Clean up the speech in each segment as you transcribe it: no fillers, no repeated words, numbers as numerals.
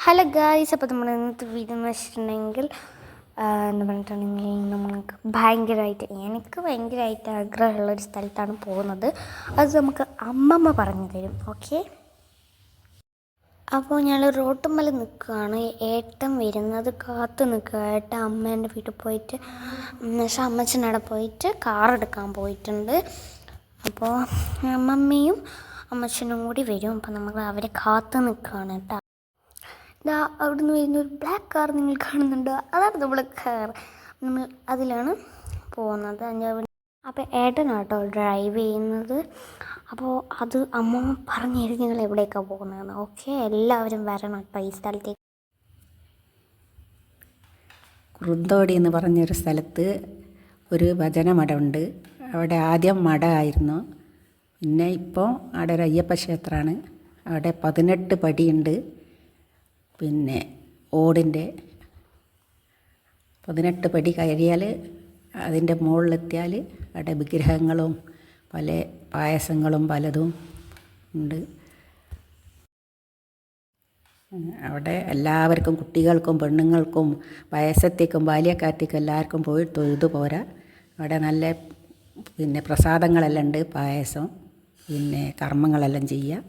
Hello guys, അപ്പോൾ നമ്മൾ ഇന്നത്തെ വീഡിയോ എന്ന് വെച്ചിട്ടുണ്ടെങ്കിൽ എന്ന് പറഞ്ഞിട്ടുണ്ടെങ്കിൽ നമുക്ക് എനിക്ക് ഭയങ്കരമായിട്ട് ആഗ്രഹമുള്ളൊരു സ്ഥലത്താണ് പോകുന്നത്. അത് നമുക്ക് അമ്മമ്മ പറഞ്ഞു തരും. ഓക്കെ, അപ്പോൾ ഞങ്ങൾ റോട്ടുമ്മൽ നിൽക്കുകയാണ്. ഏട്ടൻ വരുന്നത് കാത്തു നിൽക്കുക. ഏട്ടൻ അമ്മേൻ്റെ വീട്ടിൽ പോയിട്ട് പക്ഷേ അമ്മച്ചനവിടെ പോയിട്ട് കാർ എടുക്കാൻ പോയിട്ടുണ്ട്. അപ്പോൾ അമ്മമ്മയും അമ്മച്ചനും കൂടി വരും. അപ്പോൾ നമ്മൾ അവരെ കാത്തു നിൽക്കുകയാണ് കേട്ടോ. അവിടെ നിന്ന് വരുന്നൊരു ബ്ലാക്ക് കാർ നിങ്ങൾ കാണുന്നുണ്ടോ? അതാണ് നമ്മളെ കാർ. നമ്മൾ അതിലാണ് പോകുന്നത്. അപ്പോൾ ഏട്ടനാട്ടോ ഡ്രൈവ് ചെയ്യുന്നത്. അപ്പോൾ അത് അമ്മ പറഞ്ഞു തരും നിങ്ങൾ എവിടേക്കാണ് പോകുന്നതെന്ന്. ഓക്കെ, എല്ലാവരും വരണം കേട്ടോ ഈ സ്ഥലത്തേക്ക്. കുറുന്തോടി എന്ന് പറഞ്ഞൊരു സ്ഥലത്ത് ഒരു ഭജന മഠമുണ്ട്. അവിടെ ആദ്യം മഠമായിരുന്നു. പിന്നെ ഇപ്പോൾ അവിടെ ഒരു അയ്യപ്പ ക്ഷേത്രമാണ്. അവിടെ 18 പടിയുണ്ട്. പിന്നെ ഓടിൻ്റെ 18 പടി കയറിയാൽ അതിൻ്റെ മുകളിലെത്തിയാൽ അവിടെ വിഗ്രഹങ്ങളും പല പായസങ്ങളും പലതും ഉണ്ട്. അവിടെ എല്ലാവർക്കും, കുട്ടികൾക്കും പെണ്ണുങ്ങൾക്കും വയസ്സത്തേക്കും ബാല്യക്കാർത്തേക്കും എല്ലാവർക്കും പോയി തൊഴുതു പോരാ. അവിടെ നല്ല പ്രസാദങ്ങളെല്ലാം ഉണ്ട്, പായസം, കർമ്മങ്ങളെല്ലാം ചെയ്യുക.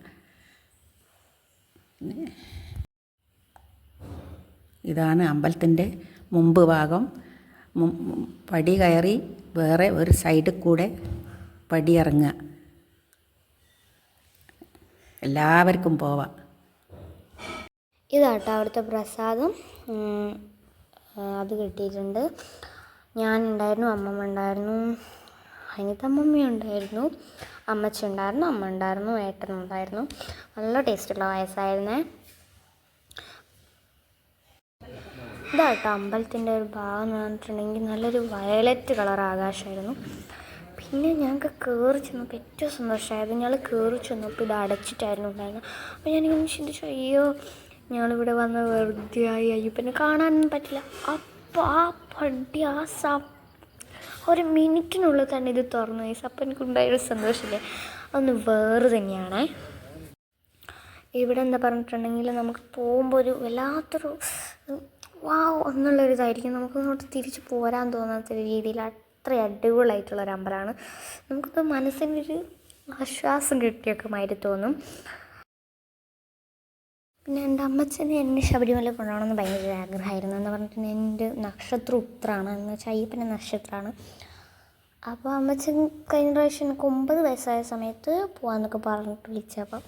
ഇതാണ് അമ്പലത്തിൻ്റെ മുമ്പ് ഭാഗം. പടി കയറി വേറെ ഒരു സൈഡിൽ കൂടെ പടി ഇറങ്ങുക. എല്ലാവർക്കും പോവാം. ഇതാട്ടോ അവിടുത്തെ പ്രസാദം. അത് കിട്ടിയിട്ടുണ്ട്. ഞാനുണ്ടായിരുന്നു, അമ്മമ്മ ഉണ്ടായിരുന്നു, അനിതമ്മമ്മ ഉണ്ടായിരുന്നു, അമ്മച്ചി ഉണ്ടായിരുന്നു, അമ്മ ഉണ്ടായിരുന്നു, ഏട്ടനുണ്ടായിരുന്നു. നല്ല ടേസ്റ്റുള്ള പായസമായിരുന്നേ. ഇതാട്ടോ അമ്പലത്തിൻ്റെ ഒരു ഭാഗം എന്ന് പറഞ്ഞിട്ടുണ്ടെങ്കിൽ നല്ലൊരു വയലറ്റ് കളർ ആകാശമായിരുന്നു. പിന്നെ ഞങ്ങൾക്ക് കയറി ചെന്നപ്പോൾ ഏറ്റവും സന്തോഷമായത്, ഞങ്ങൾ കയറി ചെന്നപ്പോൾ ഇത് അടച്ചിട്ടായിരുന്നു ഉണ്ടായിരുന്നത്. അപ്പോൾ ഞാനിങ്ങനെ ചിന്തിച്ചു, അയ്യോ ഞങ്ങളിവിടെ വന്ന് വെറുതെ ആയി, അയ്യപ്പനെ കാണാനൊന്നും പറ്റില്ല. അപ്പോൾ ആ പടി ഒരു മിനിറ്റിനുള്ളിൽ തന്നെ ഇത് തുറന്നു പോയി. അപ്പോൾ എനിക്കുണ്ടായൊരു സന്തോഷമില്ലേ, അതൊന്ന് വേറെ തന്നെയാണേ. ഇവിടെ എന്താ പറഞ്ഞിട്ടുണ്ടെങ്കിൽ നമുക്ക് പോകുമ്പോൾ ഒരു വല്ലാത്തൊരു വാവ് എന്നുള്ളൊരിതായിരിക്കും. നമുക്ക് ഇങ്ങോട്ട് തിരിച്ച് പോരാൻ തോന്നാത്തൊരു രീതിയിൽ അത്ര അടിപൊളിയായിട്ടുള്ളൊരു അമ്പലമാണ്. നമുക്കത് മനസ്സിനൊരു ആശ്വാസം കിട്ടിയൊക്കെ മാതിരി തോന്നും. പിന്നെ എൻ്റെ അമ്മച്ചനെ എന്നെ ശബരിമല കൊണ്ടുപോകണമെന്ന് ഭയങ്കര ആഗ്രഹമായിരുന്നു. എന്ന് പറഞ്ഞിട്ടുണ്ടെങ്കിൽ എൻ്റെ നക്ഷത്രം ഉത്തരാണ്, എന്ന് വെച്ചാൽ അയ്യപ്പൻ്റെ നക്ഷത്രമാണ്. അപ്പോൾ അമ്മച്ചൻ കഴിഞ്ഞ പ്രാവശ്യം എനിക്ക് 9 വയസ്സായ സമയത്ത് പോകാമെന്നൊക്കെ പറഞ്ഞിട്ട് വിളിച്ചപ്പം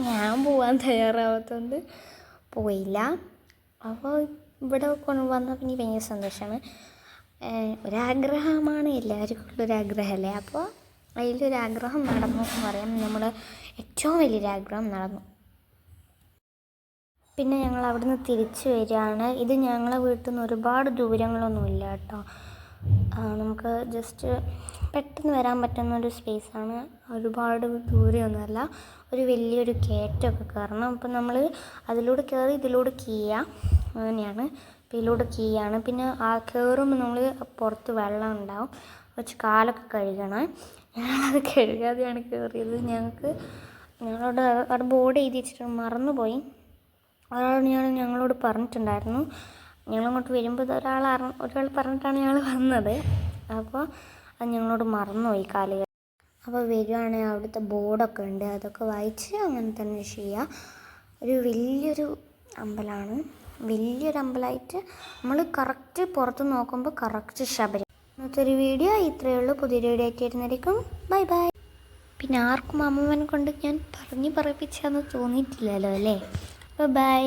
ഞാൻ പോകാൻ തയ്യാറാവാത്തതുകൊണ്ട് പോയില്ല. അപ്പോൾ ഇവിടെ കൊണ്ടുവന്നപ്പോൾ എനിക്ക് ഭയങ്കര സന്തോഷമാണ്. ഒരാഗ്രഹമാണ്, എല്ലാവർക്കും ഉള്ളൊരാഗ്രഹമല്ലേ. അപ്പോൾ അതിലൊരാഗ്രഹം നടന്നു എന്ന് പറയാം. നമ്മൾ ഏറ്റവും വലിയൊരാഗ്രഹം നടന്നു. പിന്നെ ഞങ്ങൾ അവിടുന്ന് തിരിച്ച് വരികയാണ്. ഇത് ഞങ്ങളെ വീട്ടിൽ നിന്ന് ഒരുപാട് ദൂരങ്ങളൊന്നുമില്ല കേട്ടോ. നമുക്ക് ജസ്റ്റ് പെട്ടെന്ന് വരാൻ പറ്റുന്നൊരു സ്പേസാണ്. ഒരുപാട് ദൂരമൊന്നുമല്ല. ഒരു വലിയൊരു കയറ്റമൊക്കെ കയറണം. അപ്പം നമ്മൾ അതിലൂടെ കയറി ഇതിലൂടെ കീയാം, അങ്ങനെയാണ്. അപ്പോൾ ഇതിലൂടെ കീയാണ്. പിന്നെ ആ കയറുമ്പോൾ നമ്മൾ പുറത്ത് വെള്ളം ഉണ്ടാവും, കുറച്ച് കാലൊക്കെ കഴുകണം. ഞങ്ങളത് കഴുകാതെയാണ് കയറിയത്. ഞങ്ങളോട് അവിടെ ബോർഡ് എഴുതി വെച്ചിട്ട് മറന്നുപോയി. ഞങ്ങളോട് പറഞ്ഞിട്ടുണ്ടായിരുന്നു. ഞങ്ങളങ്ങോട്ട് വരുമ്പോൾ ഒരാൾ പറഞ്ഞിട്ടാണ് ഞങ്ങൾ വന്നത്. അപ്പോൾ അത് ഞങ്ങളോട് മറന്നുപോയി കാലുകൾ. അപ്പോൾ വരികയാണെങ്കിൽ അവിടുത്തെ ബോർഡൊക്കെ ഉണ്ട്, അതൊക്കെ വായിച്ച് അങ്ങനെ തന്നെ ചെയ്യുക. ഒരു വലിയൊരു അമ്പലമാണ്, വലിയൊരു അമ്പലമായിട്ട് നമ്മൾ കറക്റ്റ് പുറത്ത് നോക്കുമ്പോൾ കറക്റ്റ് ശബരി. ഇന്നത്തെ ഒരു വീഡിയോ ഇത്രയേ ഉള്ളൂ. പുതിയൊരു വീഡിയോ ആയിട്ട് വരുന്നതായിരിക്കും. Bye bye. പിന്നെ ആർക്കും അമ്മമ്മനെ കൊണ്ട് ഞാൻ പറയിപ്പിച്ചാന്ന് തോന്നിയിട്ടില്ലല്ലോ അല്ലേ. ബൈ.